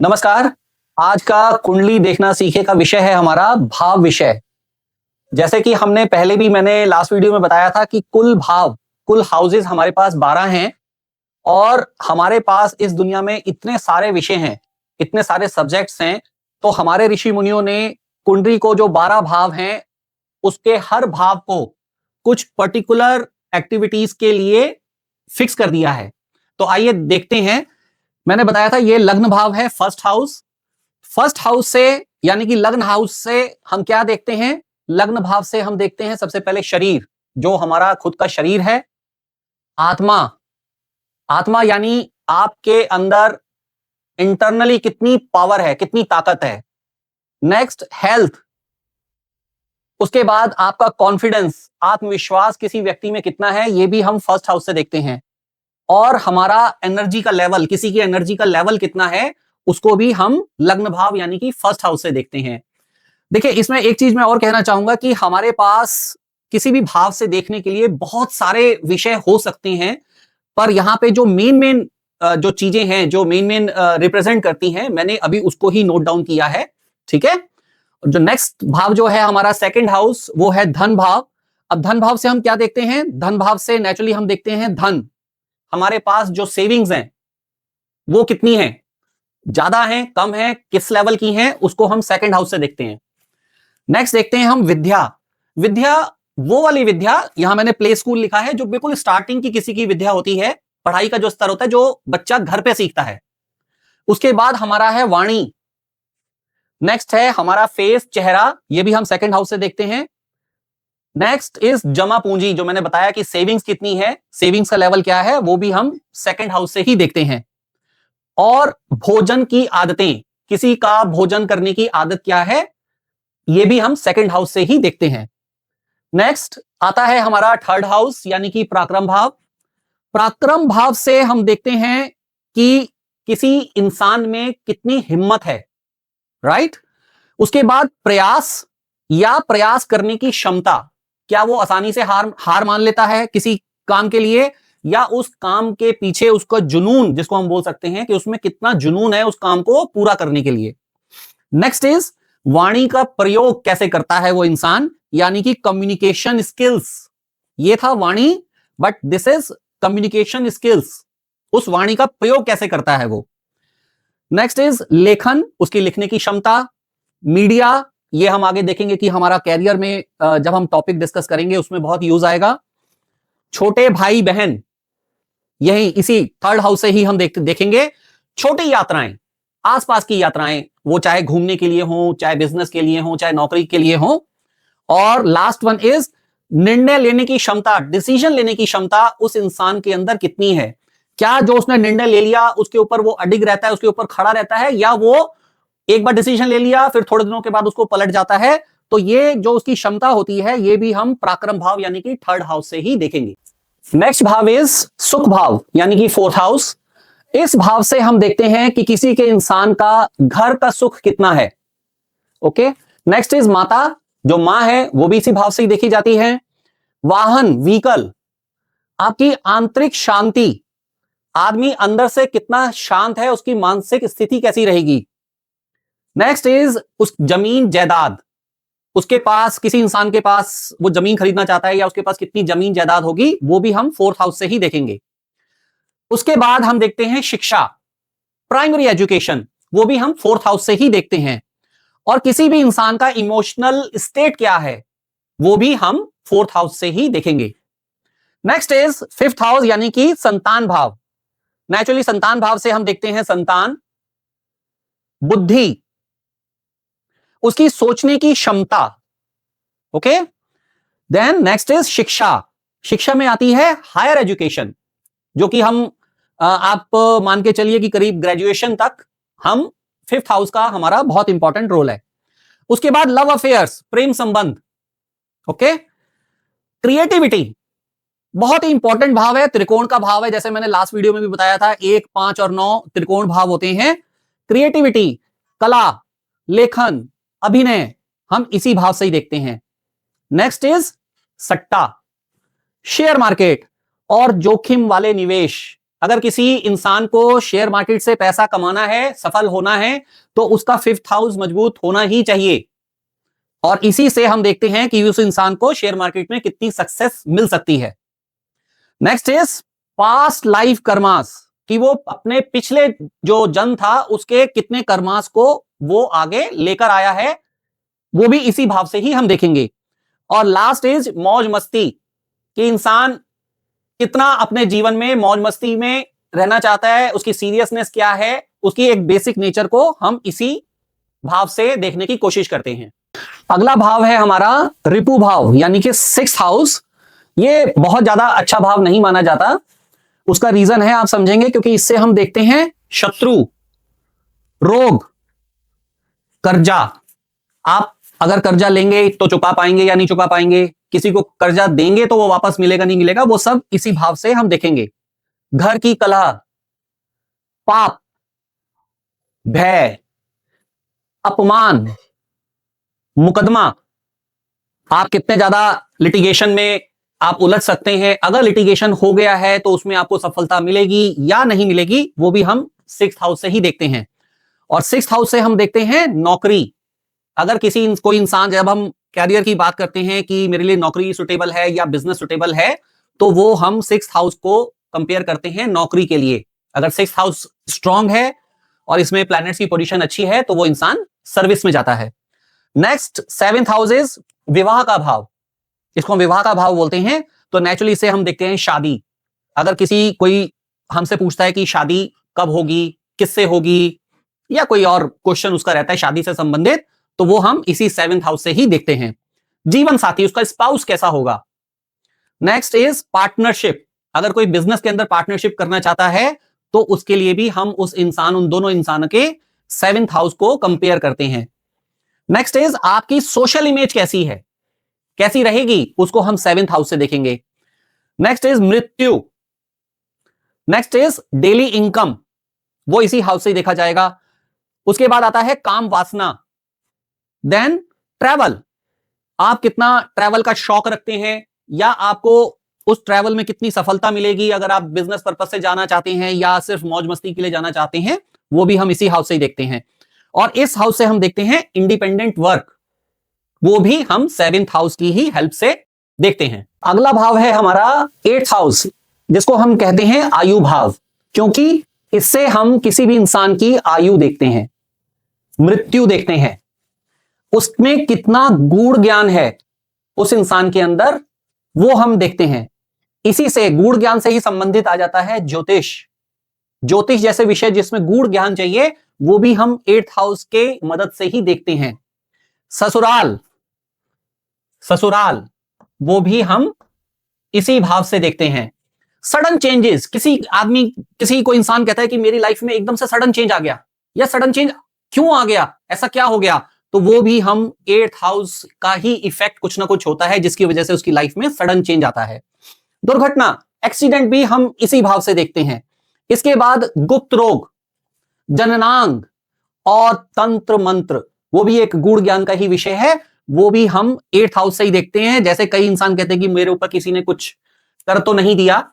नमस्कार। आज का कुंडली देखना सीखे का विषय है हमारा भाव विषय। जैसे कि हमने पहले भी मैंने लास्ट वीडियो में बताया था कि कुल भाव, कुल हाउसेस हमारे पास 12 हैं और हमारे पास इस दुनिया में इतने सारे विषय हैं, इतने सारे सब्जेक्ट्स हैं, तो हमारे ऋषि मुनियों ने कुंडली को जो 12 भाव हैं, उसके हर भाव को कुछ पर्टिकुलर एक्टिविटीज के लिए फिक्स कर दिया है। तो आइए देखते हैं। मैंने बताया था ये लग्न भाव है, फर्स्ट हाउस। फर्स्ट हाउस से यानी कि लग्न हाउस से हम क्या देखते हैं? लग्न भाव से हम देखते हैं सबसे पहले शरीर, जो हमारा खुद का शरीर है। आत्मा, आत्मा यानी आपके अंदर इंटरनली कितनी पावर है, कितनी ताकत है। नेक्स्ट हेल्थ, उसके बाद आपका कॉन्फिडेंस, आत्मविश्वास किसी व्यक्ति में कितना है, ये भी हम फर्स्ट हाउस से देखते हैं। और हमारा एनर्जी का लेवल, किसी की एनर्जी का लेवल कितना है, उसको भी हम लग्न भाव यानी कि फर्स्ट हाउस से देखते हैं। देखिए, इसमें एक चीज मैं और कहना चाहूंगा कि हमारे पास किसी भी भाव से देखने के लिए बहुत सारे विषय हो सकते हैं, पर यहां पे जो मेन जो चीजें हैं, जो मेन रिप्रेजेंट करती हैं, मैंने अभी उसको ही नोट डाउन किया है। ठीक है। जो नेक्स्ट भाव जो है हमारा सेकंड हाउस, वो है धन भाव। अब धन भाव से हम क्या देखते हैं? धन भाव से नेचुरली हम देखते हैं धन, हमारे पास जो सेविंग्स हैं वो कितनी है, ज्यादा है, कम है, किस लेवल की है, उसको हम सेकंड हाउस से देखते हैं। नेक्स्ट देखते हैं हम विद्या। विद्या, वो वाली विद्या, यहां मैंने प्ले स्कूल लिखा है, जो बिल्कुल स्टार्टिंग की किसी की विद्या होती है, पढ़ाई का जो स्तर होता है, जो बच्चा घर पे सीखता है। उसके बाद हमारा है वाणी। नेक्स्ट है हमारा फेस, चेहरा, ये भी हम सेकंड हाउस से देखते हैं। नेक्स्ट इज जमा पूंजी, जो मैंने बताया कि सेविंग्स कितनी है, सेविंग्स का लेवल क्या है, वो भी हम सेकंड हाउस से ही देखते हैं। और भोजन की आदतें, किसी का भोजन करने की आदत क्या है, ये भी हम सेकंड हाउस से ही देखते हैं। नेक्स्ट आता है हमारा थर्ड हाउस यानी कि पराक्रम भाव। पराक्रम भाव से हम देखते हैं कि किसी इंसान में कितनी हिम्मत है, राइट। उसके बाद प्रयास या प्रयास करने की क्षमता, क्या वो आसानी से हार मान लेता है किसी काम के लिए, या उस काम के पीछे उसका जुनून, जिसको हम बोल सकते हैं कि उसमें कितना जुनून है उस काम को पूरा करने के लिए। नेक्स्ट इज वाणी का प्रयोग कैसे करता है वो इंसान, यानी कि कम्युनिकेशन स्किल्स। ये था वाणी, but this is communication skills, उस वाणी का प्रयोग कैसे करता है वो। नेक्स्ट इज लेखन, उसकी लिखने की क्षमता। मीडिया, ये हम आगे देखेंगे कि हमारा कैरियर में जब हम टॉपिक डिस्कस करेंगे उसमें बहुत यूज आएगा। छोटे भाई बहन, यही इसी थर्ड हाउस से ही हम देखेंगे। छोटी यात्राएं, आसपास की यात्राएं, वो चाहे घूमने के लिए हो, चाहे बिजनेस के लिए हो, चाहे नौकरी के लिए हो। और लास्ट वन इज निर्णय लेने की क्षमता, डिसीजन लेने की क्षमता उस इंसान के अंदर कितनी है। क्या जो उसने निर्णय ले लिया उसके ऊपर वो अडिग रहता है, उसके ऊपर खड़ा रहता है, या वो एक बार डिसीजन ले लिया फिर थोड़े दिनों के बाद उसको पलट जाता है। तो ये जो उसकी क्षमता होती है, ये भी हम पराक्रम भाव यानी कि थर्ड हाउस से ही देखेंगे। नेक्स्ट भाव इज सुख भाव यानी कि फोर्थ हाउस। इस भाव से हम देखते हैं कि किसी के इंसान का घर का सुख कितना है। ओके। नेक्स्ट इज माता, जो मां है वो भी इसी भाव से ही देखी जाती है। वाहन, व्हीकल, आपकी आंतरिक शांति, आदमी अंदर से कितना शांत है, उसकी मानसिक स्थिति कैसी रहेगी। नेक्स्ट इज उस जमीन जायदाद, उसके पास, किसी इंसान के पास वो जमीन खरीदना चाहता है या उसके पास कितनी जमीन जायदाद होगी, वो भी हम फोर्थ हाउस से ही देखेंगे। उसके बाद हम देखते हैं शिक्षा, प्राइमरी एजुकेशन, वो भी हम फोर्थ हाउस से ही देखते हैं। और किसी भी इंसान का इमोशनल स्टेट क्या है, वो भी हम फोर्थ हाउस से ही देखेंगे। नेक्स्ट इज फिफ्थ हाउस यानी कि संतान भाव। नेचुरली संतान भाव से हम देखते हैं संतान, बुद्धि, उसकी सोचने की क्षमता। ओके। देन नेक्स्ट इज शिक्षा। शिक्षा में आती है हायर एजुकेशन, जो कि हम आप मान के चलिए कि करीब ग्रेजुएशन तक हम फिफ्थ हाउस का हमारा बहुत इंपॉर्टेंट रोल है। उसके बाद लव अफेयर्स, प्रेम संबंध। ओके। क्रिएटिविटी बहुत ही इंपॉर्टेंट भाव है, त्रिकोण का भाव है, जैसे मैंने लास्ट वीडियो में भी बताया था, 1, 5 और 9 त्रिकोण भाव होते हैं। क्रिएटिविटी, कला, लेखन, अभिनय, हम इसी भाव से ही देखते हैं। नेक्स्ट इज सट्टा, शेयर मार्केट और जोखिम वाले निवेश। अगर किसी इंसान को शेयर मार्केट से पैसा कमाना है, सफल होना है, तो उसका 5th हाउस मजबूत होना ही चाहिए। और इसी से हम देखते हैं कि उस इंसान को शेयर मार्केट में कितनी सक्सेस मिल सकती है। Next is past life karmas, कि वो अपने पिछले जो जन्म था उसके कितने कर्मास को वो आगे लेकर आया है, वो भी इसी भाव से ही हम देखेंगे। और लास्ट इज मौज मस्ती, कि इंसान कितना अपने जीवन में मौज मस्ती में रहना चाहता है, उसकी सीरियसनेस क्या है, उसकी एक बेसिक नेचर को हम इसी भाव से देखने की कोशिश करते हैं। अगला भाव है हमारा रिपु भाव, यानी कि 6th हाउस। ये बहुत ज्यादा अच्छा भाव नहीं माना जाता। उसका रीजन है, आप समझेंगे, क्योंकि इससे हम देखते हैं शत्रु, रोग, कर्जा। आप अगर कर्जा लेंगे तो चुका पाएंगे या नहीं चुका पाएंगे, किसी को कर्जा देंगे तो वो वापस मिलेगा नहीं मिलेगा, वो सब इसी भाव से हम देखेंगे। घर की कलह, पाप, भय, अपमान, मुकदमा। आप कितने ज्यादा लिटिगेशन में आप उलझ सकते हैं, अगर लिटिगेशन हो गया है तो उसमें आपको सफलता मिलेगी या नहीं मिलेगी, वो भी हम 6th हाउस से ही देखते हैं। और 6th हाउस से हम देखते हैं नौकरी। अगर कोई इंसान, जब हम कैरियर की बात करते हैं कि मेरे लिए नौकरी सुटेबल है या बिजनेस सुटेबल है, तो वो हम 6th हाउस को कंपेयर करते हैं नौकरी के लिए। अगर 6th हाउस स्ट्रांग है और इसमें प्लैनेट्स की पोजीशन अच्छी है तो वो इंसान सर्विस में जाता है। नेक्स्ट 7th हाउस इज विवाह का भाव, इसको हम विवाह का भाव बोलते हैं। तो नेचुरली इसे हम देखते हैं शादी। अगर कोई हमसे पूछता है कि शादी कब होगी, किससे होगी, या कोई और क्वेश्चन उसका रहता है शादी से संबंधित, तो वो हम इसी 7th हाउस से ही देखते हैं। जीवन साथी, उसका स्पाउस कैसा होगा। नेक्स्ट इज पार्टनरशिप, अगर कोई बिजनेस के अंदर पार्टनरशिप करना चाहता है तो उसके लिए भी हम उन दोनों इंसानों के 7th हाउस को कंपेयर करते हैं। नेक्स्ट इज आपकी सोशल इमेज कैसी है, कैसी रहेगी, उसको हम 7th हाउस से देखेंगे। नेक्स्ट इज मृत्यु। नेक्स्ट इज डेली इनकम, वो इसी हाउस से देखा जाएगा। उसके बाद आता है काम वासना। देन ट्रैवल, आप कितना ट्रैवल का शौक रखते हैं, या आपको उस ट्रैवल में कितनी सफलता मिलेगी, अगर आप बिजनेस पर्पस से जाना चाहते हैं या सिर्फ मौज मस्ती के लिए जाना चाहते हैं, वो भी हम इसी हाउस से ही देखते हैं। और इस हाउस से हम देखते हैं इंडिपेंडेंट वर्क, वो भी हम 7th हाउस की ही हेल्प से देखते हैं। अगला भाव है हमारा 8th हाउस, जिसको हम कहते हैं आयु भाव, क्योंकि इससे हम किसी भी इंसान की आयु देखते हैं, मृत्यु देखते हैं, उसमें कितना गूढ़ ज्ञान है उस इंसान के अंदर, वो हम देखते हैं। इसी से गूढ़ ज्ञान से ही संबंधित आ जाता है ज्योतिष। ज्योतिष जैसे विषय जिसमें गूढ़ ज्ञान चाहिए, वो भी हम 8th हाउस के मदद से ही देखते हैं। ससुराल, वो भी हम इसी भाव से देखते हैं। सडन चेंजेस, किसी कोई इंसान कहता है कि मेरी लाइफ में एकदम से सडन चेंज आ गया, या सडन चेंज क्यों आ गया, ऐसा क्या हो गया, तो वो भी हम 8th हाउस का ही इफेक्ट कुछ ना कुछ होता है जिसकी वजह से उसकी लाइफ में सडन चेंज आता है। दुर्घटना, एक्सीडेंट भी हम इसी भाव से देखते हैं। इसके बाद गुप्त रोग, जननांग और तंत्र मंत्र, वो भी एक गूढ़ ज्ञान का ही विषय है, वो भी हम 8th हाउस से ही देखते हैं। जैसे कई इंसान कहते हैं कि मेरे ऊपर किसी ने कुछ कर तो नहीं दिया,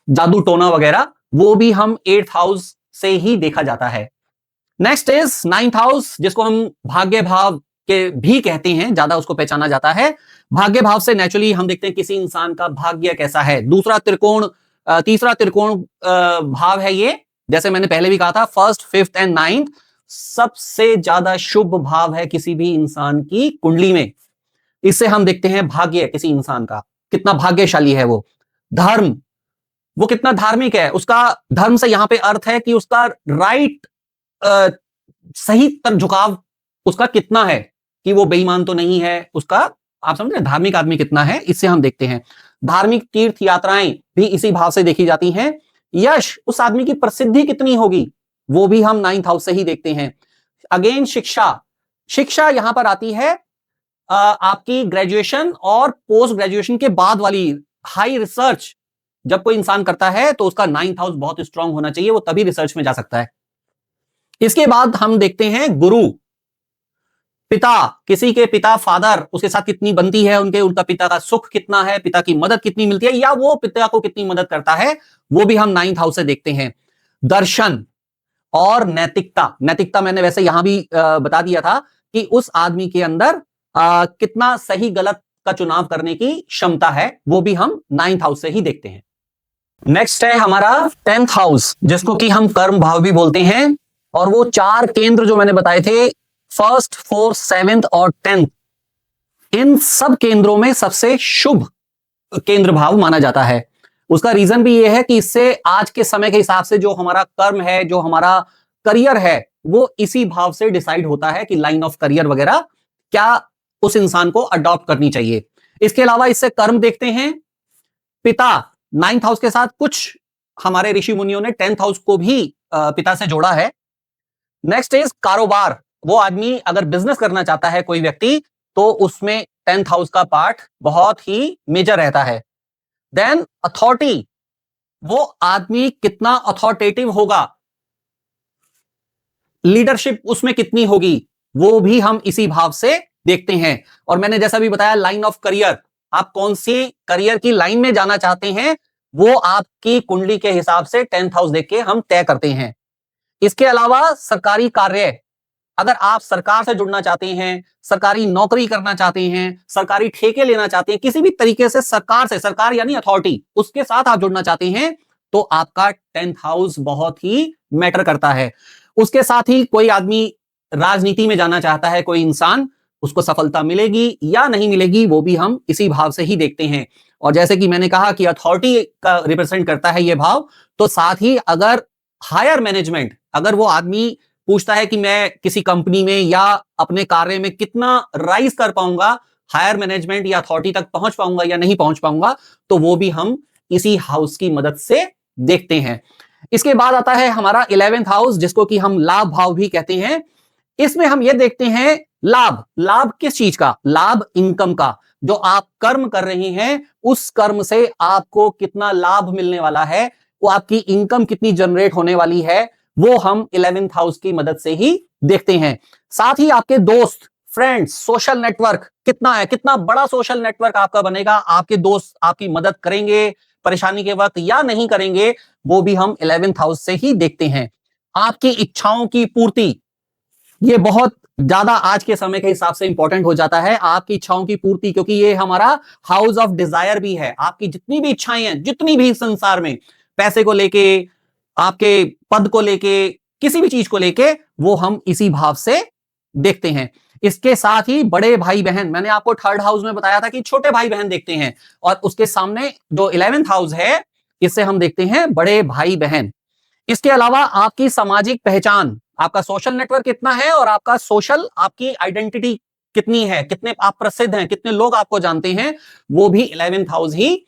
जादू टोना वगैरह, वो भी हम 8th हाउस से ही देखा जाता है। नेक्स्ट इज 9th हाउस, जिसको हम भाग्य भाव के भी कहते हैं, ज्यादा उसको पहचाना जाता है। भाग्य भाव से नेचुरली हम देखते हैं किसी इंसान का भाग्य कैसा है। तीसरा त्रिकोण भाव है ये, जैसे मैंने पहले भी कहा था, 1st, 5th एंड 9th सबसे ज्यादा शुभ भाव है किसी भी इंसान की कुंडली में। इससे हम देखते हैं भाग्य किसी इंसान का, कितना भाग्यशाली है वो। धर्म, वो कितना धार्मिक है, उसका धर्म से यहां पे अर्थ है कि उसका राइट सही तरफ झुकाव उसका कितना है, कि वो बेईमान तो नहीं है, उसका आप समझ रहे, धार्मिक आदमी कितना है, इससे हम देखते हैं। धार्मिक तीर्थ यात्राएं भी इसी भाव से देखी जाती हैं। यश, उस आदमी की प्रसिद्धि कितनी होगी, वो भी हम 9th हाउस से ही देखते हैं। अगेन शिक्षा यहां पर आती है आपकी ग्रेजुएशन और पोस्ट ग्रेजुएशन के बाद वाली हाई रिसर्च जब कोई इंसान करता है तो उसका 9th हाउस बहुत स्ट्रांग होना चाहिए, वो तभी रिसर्च में जा सकता है। इसके बाद हम देखते हैं गुरु, पिता, किसी के पिता फादर, उसके साथ कितनी बनती है, उनका पिता का सुख कितना है, पिता की मदद कितनी मिलती है, या वो पिता को कितनी मदद करता है, वो भी हम 9th हाउस से देखते हैं। दर्शन और नैतिकता, नैतिकता मैंने वैसे यहां भी बता दिया था कि उस आदमी के अंदर कितना सही गलत का चुनाव करने की क्षमता है, वो भी हम 9th हाउस से ही देखते हैं। नेक्स्ट है हमारा 10th हाउस, जिसको कि हम कर्म भाव भी बोलते हैं, और वो 4 केंद्र जो मैंने बताए थे, 1st, 4th, 7th और 10th, इन सब केंद्रों में सबसे शुभ केंद्र भाव माना जाता है। उसका रीजन भी यह है कि इससे आज के समय के हिसाब से जो हमारा कर्म है, जो हमारा करियर है, वो इसी भाव से डिसाइड होता है कि लाइन ऑफ करियर वगैरह क्या उस इंसान को अडॉप्ट करनी चाहिए। इसके अलावा इससे कर्म देखते हैं, पिता 9th हाउस के साथ कुछ हमारे ऋषि मुनियों ने 10th हाउस को भी पिता से जोड़ा है। नेक्स्ट इज कारोबार, वो आदमी अगर बिजनेस करना चाहता है कोई व्यक्ति, तो उसमें 10th हाउस का पार्ट बहुत ही मेजर रहता है। देन अथॉरिटी, वो आदमी कितना अथॉरिटेटिव होगा, लीडरशिप उसमें कितनी होगी, वो भी हम इसी भाव से देखते हैं। और मैंने जैसा भी बताया, लाइन ऑफ करियर, आप कौन सी करियर की लाइन में जाना चाहते हैं, वो आपकी कुंडली के हिसाब से 10th हाउस देख के हम तय करते हैं। इसके अलावा सरकारी कार्य, अगर आप सरकार से जुड़ना चाहते हैं, सरकारी नौकरी करना चाहते हैं, सरकारी ठेके लेना चाहते हैं, किसी भी तरीके से सरकार से, सरकार यानी अथॉरिटी, उसके साथ आप जुड़ना चाहते हैं, तो आपका 10th हाउस बहुत ही मैटर करता है। उसके साथ ही कोई आदमी राजनीति में जाना चाहता है, कोई इंसान, उसको सफलता मिलेगी या नहीं मिलेगी, वो भी हम इसी भाव से ही देखते हैं। और जैसे कि मैंने कहा कि अथॉरिटी का रिप्रेजेंट करता है ये भाव, तो साथ ही अगर हायर मैनेजमेंट, अगर वो आदमी पूछता है कि मैं किसी कंपनी में या अपने कार्य में कितना राइज कर पाऊंगा, हायर मैनेजमेंट या अथॉरिटी तक पहुंच पाऊंगा या नहीं पहुंच पाऊंगा, तो वो भी हम इसी हाउस की मदद से देखते हैं। इसके बाद आता है हमारा 11th हाउस, जिसको कि हम लाभ भाव भी कहते हैं। इसमें हम ये देखते हैं लाभ, लाभ किस चीज का, लाभ इनकम का, जो आप कर्म कर रहे हैं उस कर्म से आपको कितना लाभ मिलने वाला है, वो आपकी इनकम कितनी जनरेट होने वाली है, वो हम 11th हाउस की मदद से ही देखते हैं। साथ ही आपके दोस्त, फ्रेंड्स, सोशल नेटवर्क कितना है, कितना बड़ा सोशल नेटवर्क आपका बनेगा, आपके दोस्त आपकी मदद करेंगे परेशानी के वक्त या नहीं करेंगे, वो भी हम 11th हाउस से ही देखते हैं। आपकी इच्छाओं की पूर्ति, ये बहुत ज्यादा आज के समय के हिसाब से इंपॉर्टेंट हो जाता है, आपकी इच्छाओं की पूर्ति, क्योंकि ये हमारा हाउस ऑफ डिजायर भी है। आपकी जितनी भी इच्छाएं हैं, जितनी भी संसार में, पैसे को लेके, आपके पद को लेके, किसी भी चीज को लेके, वो हम इसी भाव से देखते हैं। इसके साथ ही बड़े भाई बहन, मैंने आपको 3rd हाउस में बताया था कि छोटे भाई बहन देखते हैं, और उसके सामने जो 11th हाउस है, इससे हम देखते हैं बड़े भाई बहन। इसके अलावा आपकी सामाजिक पहचान, आपका सोशल नेटवर्क कितना है, और आपका सोशल, आपकी आइडेंटिटी कितनी है, कितने आप प्रसिद्ध हैं, कितने लोग आपको जानते हैं, वो भी 11th हाउस ही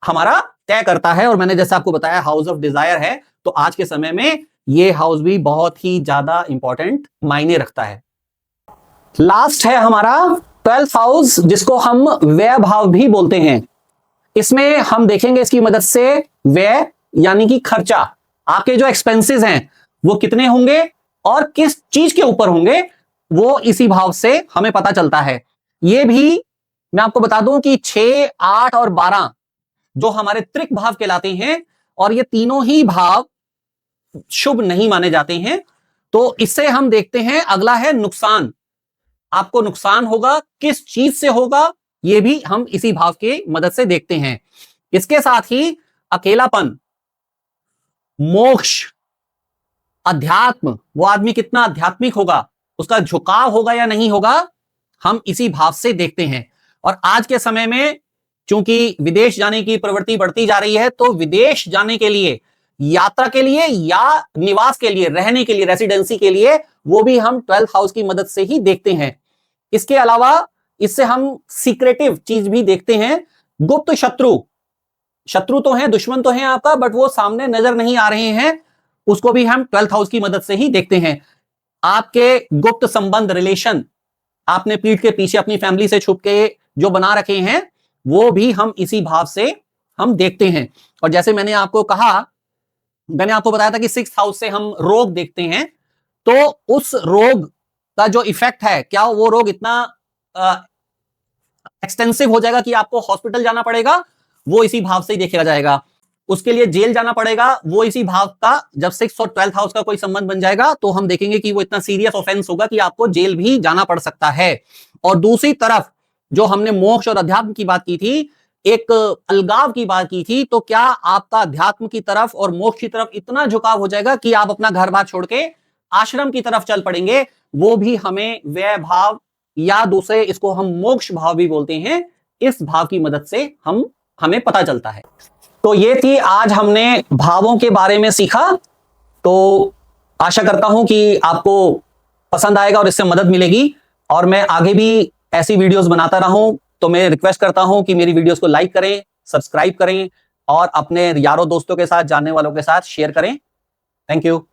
हमारा तय करता है। और मैंने जैसे आपको बताया हाउस ऑफ डिजायर है, तो आज के समय में ये हाउस भी बहुत ही ज्यादा इंपॉर्टेंट मायने रखता है। लास्ट है हमारा 12th हाउस, जिसको हम व्यय भाव भी बोलते हैं। इसमें हम देखेंगे इसकी मदद से व्यय यानी कि खर्चा, आपके जो एक्सपेंसेस हैं वो कितने होंगे और किस चीज के ऊपर होंगे, वो इसी भाव से हमें पता चलता है। ये भी मैं आपको बता दूं कि 6, 8 और 12 जो हमारे त्रिक भाव कहलाते हैं, और ये तीनों ही भाव शुभ नहीं माने जाते हैं। तो इससे हम देखते हैं, अगला है नुकसान, आपको नुकसान होगा, किस चीज से होगा, ये भी हम इसी भाव के मदद से देखते हैं। इसके साथ ही अकेलापन, मोक्ष, अध्यात्म, वो आदमी कितना आध्यात्मिक होगा, उसका झुकाव होगा या नहीं होगा, हम इसी भाव से देखते हैं। और आज के समय में क्योंकि विदेश जाने की प्रवृत्ति बढ़ती जा रही है, तो विदेश जाने के लिए, यात्रा के लिए या निवास के लिए, रहने के लिए, रेसिडेंसी के लिए, वो भी हम 12th हाउस की मदद से ही देखते हैं। इसके अलावा इससे हम सीक्रेटिव चीज भी देखते हैं, गुप्त शत्रु, शत्रु तो हैं, दुश्मन तो हैं आपका, बट वो सामने नजर नहीं आ रहे हैं, उसको भी हम 12th हाउस की मदद से ही देखते हैं। आपके गुप्त संबंध, रिलेशन, आपने पीठ के पीछे अपनी फैमिली से छुप के जो बना रखे हैं, वो भी हम इसी भाव से हम देखते हैं। और जैसे मैंने आपको कहा, मैंने आपको बताया था कि 6th हाउस से हम रोग देखते हैं, तो उस रोग का जो इफेक्ट है, क्या वो रोग इतना एक्सटेंसिव हो जाएगा कि आपको हॉस्पिटल जाना पड़ेगा, वो इसी भाव से ही देखा जाएगा। उसके लिए जेल जाना पड़ेगा, वो इसी भाव का, जब 6th और 12th हाउस का कोई संबंध बन जाएगा तो हम देखेंगे कि वो इतना सीरियस ऑफेंस होगा कि आपको जेल भी जाना पड़ सकता है। और दूसरी तरफ जो हमने मोक्ष और अध्यात्म की बात की थी, एक अलगाव की बात की थी, तो क्या आपका अध्यात्म की तरफ और मोक्ष की तरफ इतना झुकाव हो जाएगा कि आप अपना घर बार छोड़ के आश्रम की तरफ चल पड़ेंगे? वो भी हमें व्यय भाव या दूसरे, इसको हम मोक्ष भाव भी बोलते हैं, इस भाव की मदद से हमें पता चलता है। तो ये थी आज हमने भावों के बारे में सीखा। तो आशा करता हूं कि आपको पसंद आएगा और इससे मदद मिलेगी, और मैं आगे भी ऐसी वीडियोस बनाता रहूं। तो मैं रिक्वेस्ट करता हूं कि मेरी वीडियोस को लाइक करें, सब्सक्राइब करें और अपने यारों दोस्तों के साथ, जानने वालों के साथ शेयर करें। Thank you.